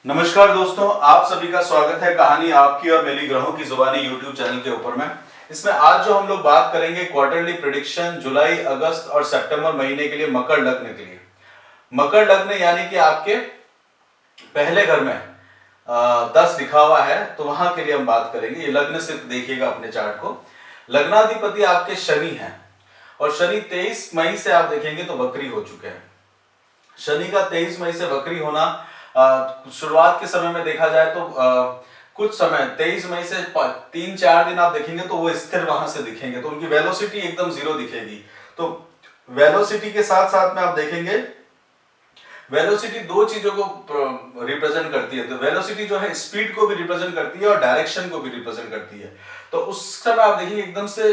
नमस्कार दोस्तों, आप सभी का स्वागत है कहानी आपकी और मेरी ग्रहों की जुबानी यूट्यूब चैनल के ऊपर में। इसमें आज जो हम लोग बात करेंगे क्वार्टरली प्रेडिक्शन जुलाई, अगस्त और सितंबर महीने के लिए मकर लग्न के लिए। मकर लग्न यानी कि आपके पहले घर में 10 लिखा हुआ है, तो वहां के लिए हम बात करेंगे। ये लग्न सिर्फ देखिएगा अपने चार्ट को। लग्नाधिपति आपके शनि हैं और शनि 23 मई से आप देखेंगे तो वक्री हो चुके हैं। शनि का 23 मई से वक्री होना शुरुआत के समय में देखा जाए तो कुछ समय 23 मई से 3-4 दिन आप देखेंगे तो वो स्थिर वहां से दिखेंगे, तो उनकी वेलोसिटी एकदम जीरो दिखेगी। तो वेलोसिटी के साथ साथ में आप देखेंगे वेलोसिटी दो चीजों को रिप्रेजेंट करती है। तो वेलोसिटी जो है स्पीड को भी रिप्रेजेंट करती है और डायरेक्शन को भी रिप्रेजेंट करती है। तो उस समय आप देखिए एकदम से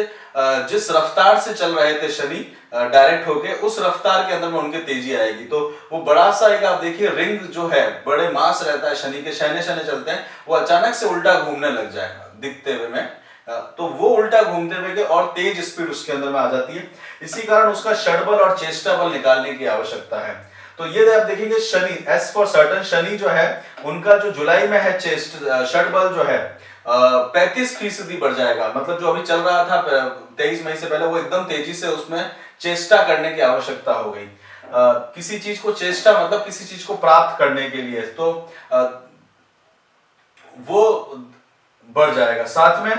जिस रफ्तार से चल रहे थे शनि डायरेक्ट होके, उस रफ्तार के अंदर में उनके तेजी आएगी। तो वो बड़ा सा एक आप देखिए रिंग जो है, बड़े मास रहता है शनि के, शनि शनि चलते हैं, वो अचानक से उल्टा घूमने लग जाएगा दिखते हुए में। तो वो उल्टा घूमते हुए के और तेज स्पीड उसके अंदर में आ जाती है। इसी कारण उसका षडबल और चेष्टा बल निकालने की आवश्यकता है। तो ये आप देखेंगे Shani, S for certain, Shani जो है उनका जो जुलाई में है षडबल जो है 35% बढ़ जाएगा। मतलब जो अभी चल रहा था 23 मई से पहले, वो एकदम तेजी से उसमें चेष्टा करने की आवश्यकता हो गई। किसी चीज को चेष्टा मतलब किसी चीज को प्राप्त करने के लिए, तो वो बढ़ जाएगा। साथ में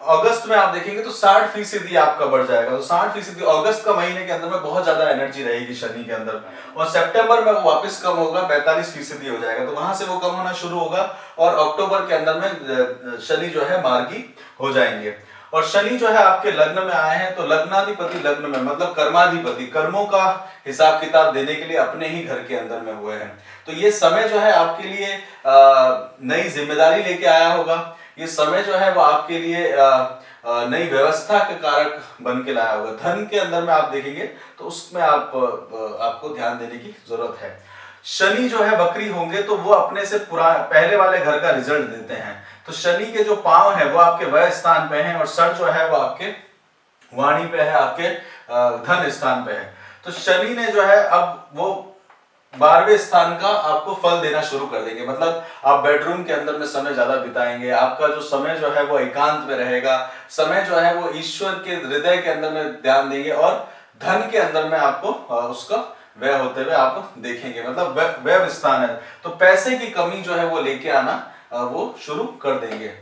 अगस्त में आप देखेंगे तो 60% आपका बढ़ जाएगा। तो 60% अगस्त का महीने के अंदर में बहुत ज्यादा एनर्जी रहेगी शनि के अंदर, और सितंबर में वो वापस कम होगा, 45% हो जाएगा। तो वहां से वो कम होना शुरू होगा और अक्टूबर के अंदर में शनि जो है मार्गी हो जाएंगे। और शनि जो है आपके लग्न में आए हैं, तो लग्नाधिपति लग्न में मतलब कर्माधिपति, कर्मों का हिसाब किताब देने के लिए अपने ही घर के अंदर में हुए हैं। तो ये समय जो है आपके लिए नई जिम्मेदारी लेके आया होगा। ये समय जो है वो आपके लिए नई व्यवस्था के कारक बन के लाया होगा। धन के अंदर में आप देखेंगे तो उसमें आपको ध्यान देने की जरूरत है। शनि जो है वक्री होंगे तो वो अपने से पहले वाले घर का रिजल्ट देते हैं। तो शनि के जो पांव है वो आपके वह स्थान पे हैं और सर जो है वो आपके वाणी पे है, आपके धन स्थान पे है। तो शनि ने जो है अब वो 12वें स्थान का आपको फल देना शुरू कर देंगे। मतलब आप बेडरूम के अंदर में समय ज्यादा बिताएंगे, आपका जो समय जो है वो एकांत में रहेगा, समय जो है वो ईश्वर के हृदय के अंदर में ध्यान देंगे, और धन के अंदर में आपको उसका व्यय होते हुए आप देखेंगे। मतलब व्यय स्थान है, तो पैसे की कमी जो है वो लेके आना वो शुरू कर देंगे।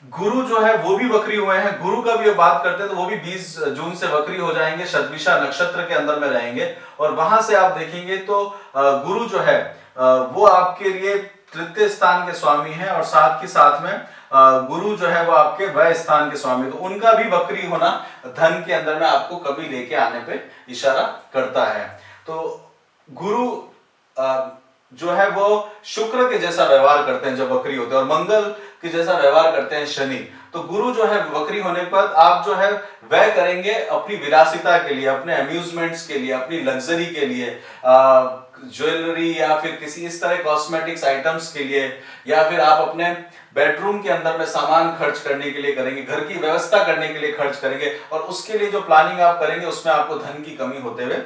गुरु जो है वो भी वक्री हुए हैं। गुरु का भी बात करते हैं तो वो भी 20 जून से वक्री हो जाएंगे, शतभिषा नक्षत्र के अंदर में रहेंगे। और वहां से आप देखेंगे तो गुरु जो है वो आपके लिए तृतीय स्थान के स्वामी हैं, और साथ के साथ में गुरु जो है वो आपके वह स्थान के स्वामी, तो उनका भी वक्री होना धन के अंदर में आपको कभी लेके आने पे इशारा करता है। तो गुरु जो है वो शुक्र के जैसा व्यवहार करते हैं जब वक्री होते हैं, और मंगल के जैसा व्यवहार करते हैं शनि। तो गुरु जो है वक्री होने पर आप जो है व्यय करेंगे अपनी विलासिता के लिए, अपने अम्यूजमेंट्स के लिए, अपनी लग्जरी के लिए, ज्वेलरी या फिर किसी इस तरह कॉस्मेटिक्स आइटम्स के लिए, या फिर आप अपने बेडरूम के अंदर में सामान खर्च करने के लिए करेंगे, घर की व्यवस्था करने के लिए खर्च करेंगे, और उसके लिए जो प्लानिंग आप करेंगे उसमें आपको धन की कमी होते हुए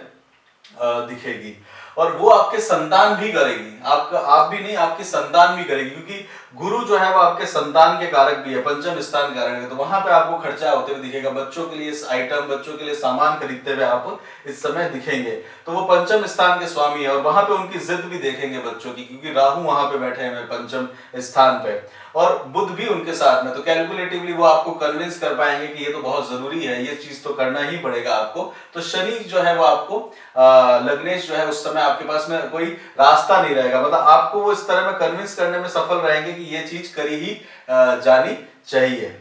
दिखेगी। और वो आपके संतान भी करेगी, आपका आप भी नहीं, आपकी संतान भी करेगी, क्योंकि गुरु जो है वो आपके संतान के कारक भी है, पंचम स्थान कारक है। तो वहां पे आपको खर्चा होते हुए दिखेगा, बच्चों के लिए इस आइटम, बच्चों के लिए सामान खरीदते हुए आप इस समय दिखेंगे। तो वो पंचम स्थान के स्वामी है, और वहां पे उनकी जिद भी देखेंगे बच्चों की, क्योंकि राहु वहां पे बैठे हैं पंचम स्थान पे, और बुध भी उनके साथ में। तो कैलकुलेटिवली वो आपको कन्विंस कर पाएंगे कि ये तो बहुत जरूरी है, ये चीज तो करना ही पड़ेगा आपको। तो शनि जो है वो आपको लग्नेश जो है उस समय आपके पास में कोई रास्ता नहीं रहेगा। मतलब आपको वो इस तरह में कन्विंस करने में सफल रहेंगे कि ये चीज करी ही जानी चाहिए।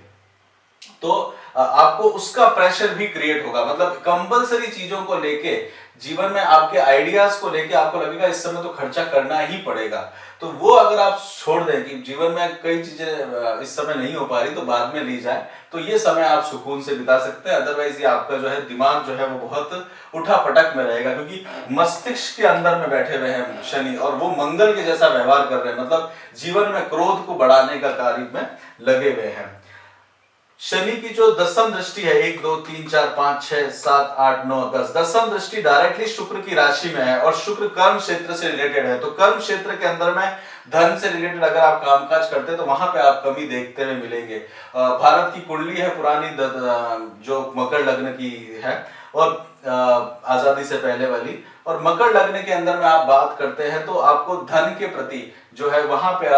तो आपको उसका प्रेशर भी क्रिएट होगा। मतलब कंपलसरी चीजों को लेके, जीवन में आपके आइडियाज को लेके आपको लगेगा इस समय तो खर्चा करना ही पड़ेगा। तो वो अगर आप छोड़ दें कि जीवन में कई चीजें इस समय नहीं हो पा रही तो बाद में ली जाए, तो ये समय आप सुकून से बिता सकते हैं। अदरवाइज ये आपका जो है दिमाग जो है वो बहुत उठा पटक में रहेगा, क्योंकि मस्तिष्क के अंदर में बैठे हुए हैं शनि, और वो मंगल के जैसा व्यवहार कर रहे हैं। मतलब जीवन में क्रोध को बढ़ाने का कार्य में लगे हुए हैं। शनि की जो दसम दृष्टि है, 1 2 3 4 5 6 7 8 9 10, दसम दृष्टि डायरेक्टली शुक्र की राशि में है और शुक्र कर्म क्षेत्र से रिलेटेड है। तो कर्म क्षेत्र के अंदर में धन से रिलेटेड अगर आप कामकाज करते हैं तो वहां पे आप कमी देखते हुए मिलेंगे। भारत की कुंडली है पुरानी जो मकर लग्न की है और आजादी से पहले वाली, और मकर लग्न के अंदर में आप बात करते हैं तो आपको धन के प्रति जो है वहां पे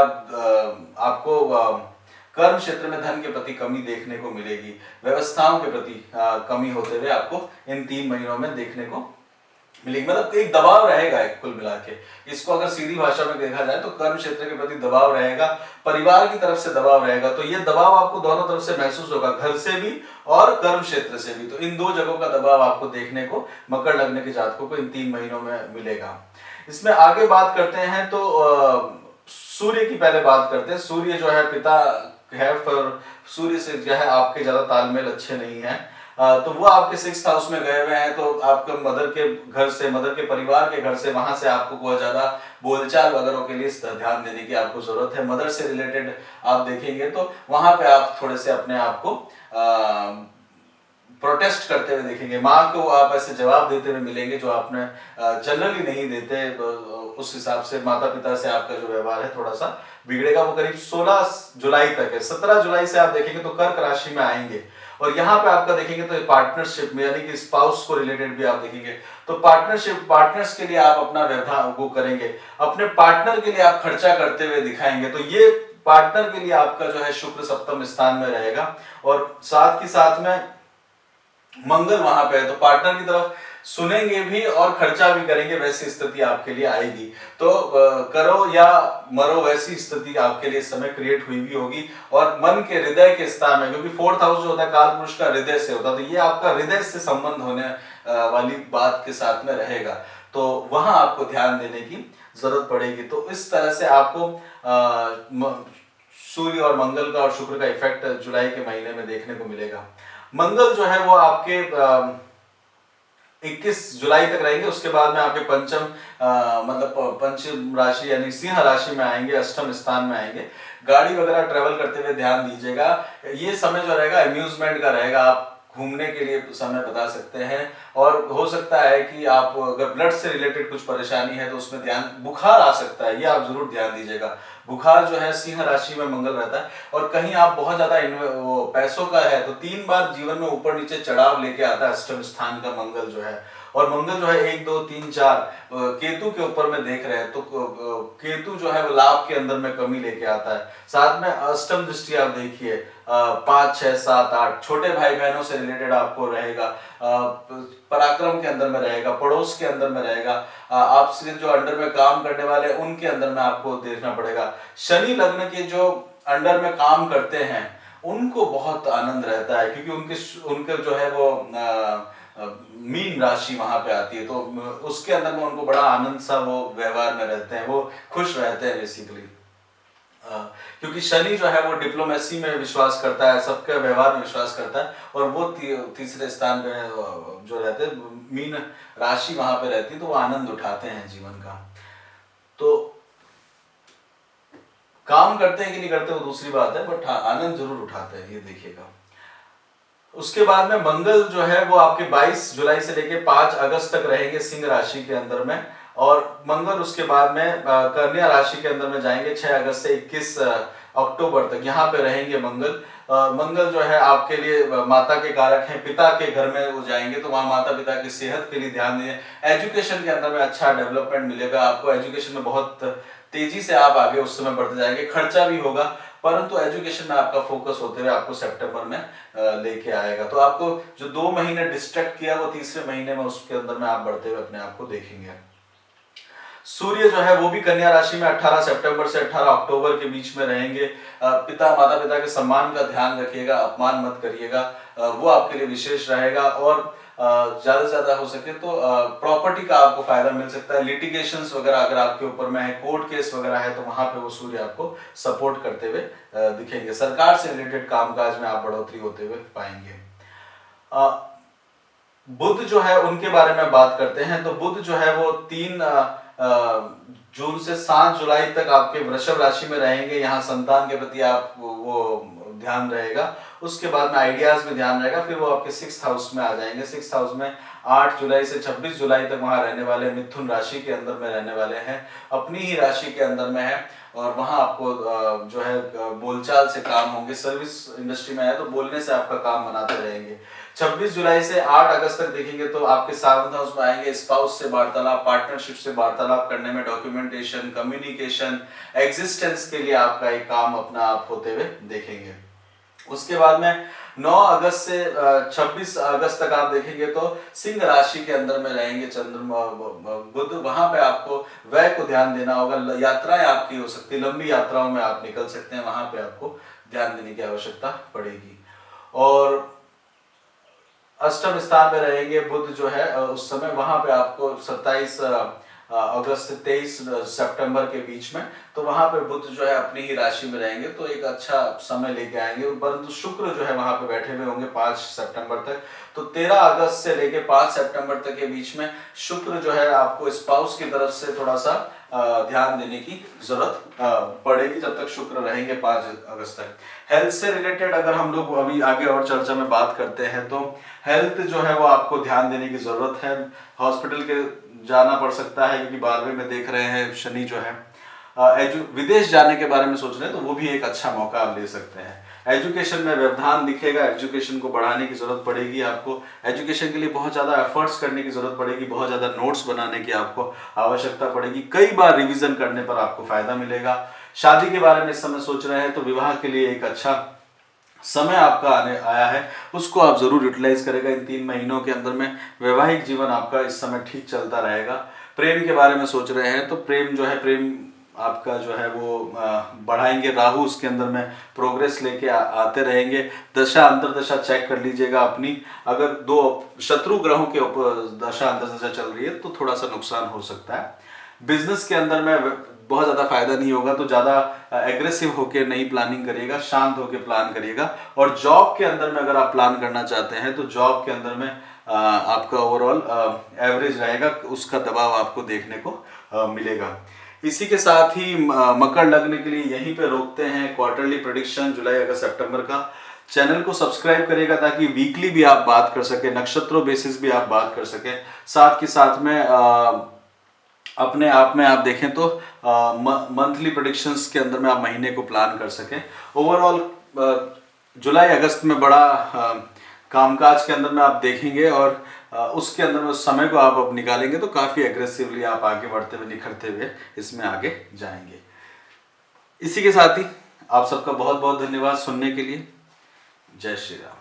आपको कर्म क्षेत्र में धन के प्रति कमी देखने को मिलेगी। व्यवस्थाओं के प्रति कमी होते हुए आपको इन 3 महीनों में देखने को मिलेगी। मतलब एक दबाव रहेगा एक कुल मिला के। इसको अगर सीधी भाषा में देखा जाए तो कर्म क्षेत्र के प्रति दबाव रहेगा, परिवार की तरफ से दबाव रहेगा। तो ये दबाव आपको दोनों तरफ से महसूस होगा, घर से भी और कर्म क्षेत्र से भी। तो इन 2 जगहों का दबाव आपको देखने को मकर लग्न के जातकों को इन 3 महीनों में मिलेगा। इसमें आगे बात करते हैं तो सूर्य की पहले बात करते हैं। सूर्य जो है पिता है, पर सूर्य से जो है आपके ज्यादा तालमेल अच्छे नहीं है। तो वो आपके 6th हाउस में गए हुए हैं, तो आपके मदर के घर से, मदर के परिवार के घर से, वहां से आपको बहुत ज्यादा बोलचाल वगैरह के लिए ध्यान देने की आपको जरूरत है। मदर से रिलेटेड आप देखेंगे तो वहां पे आप थोड़े से अपने आप को प्रोटेस्ट करते हुए देखेंगे। माँ को आप ऐसे जवाब देते हुए मिलेंगे जो आपने जनरली नहीं देते। उस हिसाब से माता पिता से आपका जो व्यवहार है थोड़ा सा बिगड़ेगा। वो करीब 16 जुलाई तक है। 17 जुलाई से आप देखेंगे तो कर्क राशि में आएंगे और यहाँ पे आपका देखेंगे तो पार्टनरशिप में, यानी कि स्पाउस को रिलेटेड भी आप देखेंगे तो पार्टनर्स के लिए आप अपना व्यवहार वो करेंगे, अपने पार्टनर के लिए आप खर्चा करते हुए दिखाएंगे। तो ये पार्टनर के लिए आपका जो है शुक्र सप्तम स्थान में रहेगा और साथ ही साथ में मंगल वहां पे है, तो पार्टनर की तरफ सुनेंगे भी और खर्चा भी करेंगे, वैसी स्थिति आपके लिए आएगी। तो करो या मरो वैसी स्थिति आपके लिए इस समय क्रिएट हुई भी होगी। और मन के हृदय के स्थान में, क्योंकि 4th हाउस जो होता है काल पुरुष का हृदय से होता है, तो ये आपका हृदय से संबंध होने वाली बात के साथ में रहेगा, तो वहां आपको ध्यान देने की जरूरत पड़ेगी। तो इस तरह से आपको सूर्य और मंगल का और शुक्र का इफेक्ट जुलाई के महीने में देखने को मिलेगा। मंगल जो है वो आपके 21 जुलाई तक रहेंगे। उसके बाद में आपके मतलब पंचम राशि यानी सिंह राशि में आएंगे, अष्टम स्थान में आएंगे। गाड़ी वगैरह ट्रेवल करते हुए ध्यान दीजिएगा। ये समय जो रहेगा अम्यूजमेंट का रहेगा, आप घूमने के लिए समय बता सकते हैं। और हो सकता है कि आप अगर ब्लड से रिलेटेड कुछ परेशानी है तो उसमें ध्यान, बुखार आ सकता है, ये आप जरूर ध्यान दीजिएगा। बुखार जो है सिंह राशि में मंगल रहता है और कहीं आप बहुत ज्यादा पैसों का है तो 3 बार जीवन में ऊपर नीचे चढ़ाव लेके आता है अष्टम स्थान का मंगल जो है। और मंगल जो है 1 2 3 4 केतु के ऊपर में देख रहे हैं तो केतु जो है वो लाभ के अंदर में कमी लेके आता है। साथ में अष्टम दृष्टि आप देखिए 5 6 7 8 छोटे भाई बहनों से रिलेटेड आपको रहेगा, पराक्रम के अंदर में रहेगा, पड़ोस के अंदर में रहेगा, आपसे जो अंडर में काम करने वाले उनके अंदर में आपको देखना पड़ेगा। शनि लग्न के जो अंडर में काम करते हैं उनको बहुत आनंद रहता है, क्योंकि उनके जो है वो मीन राशि वहां पे आती है, तो उसके अंदर में उनको बड़ा आनंद सा वो व्यवहार में रहते हैं, वो खुश रहते हैं बेसिकली। क्योंकि शनि जो है वो डिप्लोमेसी में विश्वास करता है, सबके व्यवहार में विश्वास करता है और वो तीसरे स्थान पे जो रहते हैं, मीन राशि वहां पे रहती है, तो वो आनंद उठाते हैं जीवन का। तो काम करते हैं कि नहीं करते वो दूसरी बात है, बट हाँ आनंद जरूर उठाते हैं, ये देखिएगा। उसके बाद में मंगल जो है वो आपके 22 जुलाई से लेके 5 अगस्त तक रहेंगे सिंह राशि के अंदर में, और मंगल उसके बाद में कन्या राशि के अंदर में जाएंगे 6 अगस्त से 21 अक्टूबर तक, यहाँ पे रहेंगे मंगल। मंगल जो है आपके लिए माता के कारक हैं, पिता के घर में वो जाएंगे तो वहाँ माता पिता की सेहत के लिए ध्यान दें। एजुकेशन के अंदर में अच्छा डेवलपमेंट मिलेगा आपको, एजुकेशन में बहुत तेजी से आप आगे उस समय बढ़ते जाएंगे, खर्चा भी होगा परंतु एजुकेशन में आपका फोकस होते हुए आपको सितंबर में लेके आएगा। तो आपको जो 2 महीने डिस्ट्रैक्ट किया वो तीसरे महीने में उसके अंदर में आप बढ़ते हुए अपने आप को देखेंगे। सूर्य जो है वो भी कन्या राशि में 18 सितंबर से 18 अक्टूबर के बीच में रहेंगे। माता पिता के सम्मान का ध्यान रखिएगा, अपमान मत करिएगा, वो आपके लिए विशेष रहेगा। और ज्यादा से ज्यादा हो सके तो प्रॉपर्टी का आपको फायदा मिल सकता है। लिटिगेशंस वगैरह अगर आपके ऊपर में है, कोर्ट केस वगैरह है, तो वहां पे वो सूर्य आपको सपोर्ट करते हुए दिखेंगे। सरकार से रिलेटेड कामकाज में आप बढ़ोतरी होते हुए पाएंगे। बुध जो है उनके बारे में बात करते हैं, तो बुध जो है वो 3 जून से 7 जुलाई तक आपके वृषभ राशि में रहेंगे। यहाँ संतान के प्रति आप वो ध्यान रहेगा। उसके बाद में आइडियाज में ध्यान रहेगा, फिर वो आपके 6th हाउस में आ जाएंगे। 6th हाउस में 8 जुलाई से 26 जुलाई तक वहां रहने वाले, मिथुन राशि के अंदर में रहने वाले हैं, अपनी ही राशि के अंदर में है, और वहां आपको जो है बोलचाल से काम होंगे। सर्विस इंडस्ट्री में है तो बोलने से आपका काम बनाते रहेंगे। 26 जुलाई से 8 अगस्त तक देखेंगे तो आपके 7th हाउस में आएंगे। स्पाउस से वार्तालाप, पार्टनरशिप से वार्तालाप करने में, डॉक्यूमेंटेशन, कम्युनिकेशन, एग्जिस्टेंस के लिए आपका एक काम अपना आप होते हुए देखेंगे। उसके बाद में 9 अगस्त से 26 अगस्त तक आप देखेंगे तो सिंह राशि के अंदर में रहेंगे चंद्रमा बुध। वहां पे आपको व्यय को ध्यान देना होगा। यात्राएं आपकी हो सकती है, लंबी यात्राओं में आप निकल सकते हैं, वहां पे आपको ध्यान देने की आवश्यकता पड़ेगी। और अष्टम स्थान पे रहेंगे बुध जो है उस समय, वहां पे आपको 27 अगस्त से 23 सितंबर के बीच में, तो वहां पे बुध जो है अपनी ही राशि में रहेंगे, तो एक अच्छा समय लेके आएंगे। परंतु शुक्र जो है वहां पे बैठे हुए होंगे 5 सितंबर तक। तो 13 अगस्त से लेके 5 सितंबर तक के बीच में शुक्र जो है आपको स्पाउस की तरफ से थोड़ा सा ध्यान देने की जरूरत पड़ेगी जब तक शुक्र रहेंगे 5 अगस्त तक। हेल्थ से रिलेटेड अगर हम लोग अभी आगे और चर्चा में बात करते हैं तो हेल्थ जो है वो आपको ध्यान देने की जरूरत है। हॉस्पिटल के जाना पड़ सकता है क्योंकि 12वें में देख रहे हैं शनि जो है। विदेश जाने के बारे में सोच रहे हैं तो वो भी एक अच्छा मौका आप ले सकते हैं। एजुकेशन में व्यवधान दिखेगा, एजुकेशन को बढ़ाने की जरूरत पड़ेगी आपको। एजुकेशन के लिए बहुत ज्यादा एफर्ट्स करने की जरूरत पड़ेगी, बहुत ज्यादा नोट्स बनाने की आपको आवश्यकता पड़ेगी, कई बार रिवीजन करने पर आपको फायदा मिलेगा। शादी के बारे में इस समय सोच रहे हैं तो विवाह के लिए एक अच्छा समय आपका आने आया है, उसको आप जरूर यूटिलाइज करेगा। इन 3 महीनों के अंदर में वैवाहिक जीवन आपका इस समय ठीक चलता रहेगा। प्रेम के बारे में सोच रहे हैं तो प्रेम जो है, प्रेम आपका जो है वो बढ़ाएंगे। राहु उसके अंदर में प्रोग्रेस लेके आते रहेंगे। दशा अंतरदशा चेक कर लीजिएगा अपनी, अगर 2 शत्रु ग्रहों के ऊपर दशा अंतरदशा चल रही है तो थोड़ा सा नुकसान हो सकता है। बिजनेस के अंदर में बहुत ज्यादा फायदा नहीं होगा, तो ज्यादा एग्रेसिव होके नहीं प्लानिंग करिएगा, शांत होके प्लान करिएगा। और जॉब के अंदर में अगर आप प्लान करना चाहते हैं तो जॉब के अंदर में आपका ओवरऑल एवरेज रहेगा, उसका दबाव आपको देखने को मिलेगा। इसी के साथ ही मकर लग्न के लिए यहीं पे रोकते हैं क्वार्टरली प्रेडिक्शन जुलाई अगस्त सितंबर का। चैनल को सब्सक्राइब करिएगा ताकि वीकली भी आप बात कर सके, नक्षत्रों बेसिस भी आप बात कर सके। साथ के साथ में अपने आप में आप देखें तो मंथली प्रेडिक्शंस के अंदर में आप महीने को प्लान कर सकें। ओवरऑल जुलाई अगस्त में बड़ा कामकाज के अंदर में आप देखेंगे और उसके अंदर में समय को आप अब निकालेंगे तो काफी एग्रेसिवली आप आगे बढ़ते हुए, निखरते हुए इसमें आगे जाएंगे। इसी के साथ ही आप सबका बहुत बहुत धन्यवाद सुनने के लिए। जय श्री राम।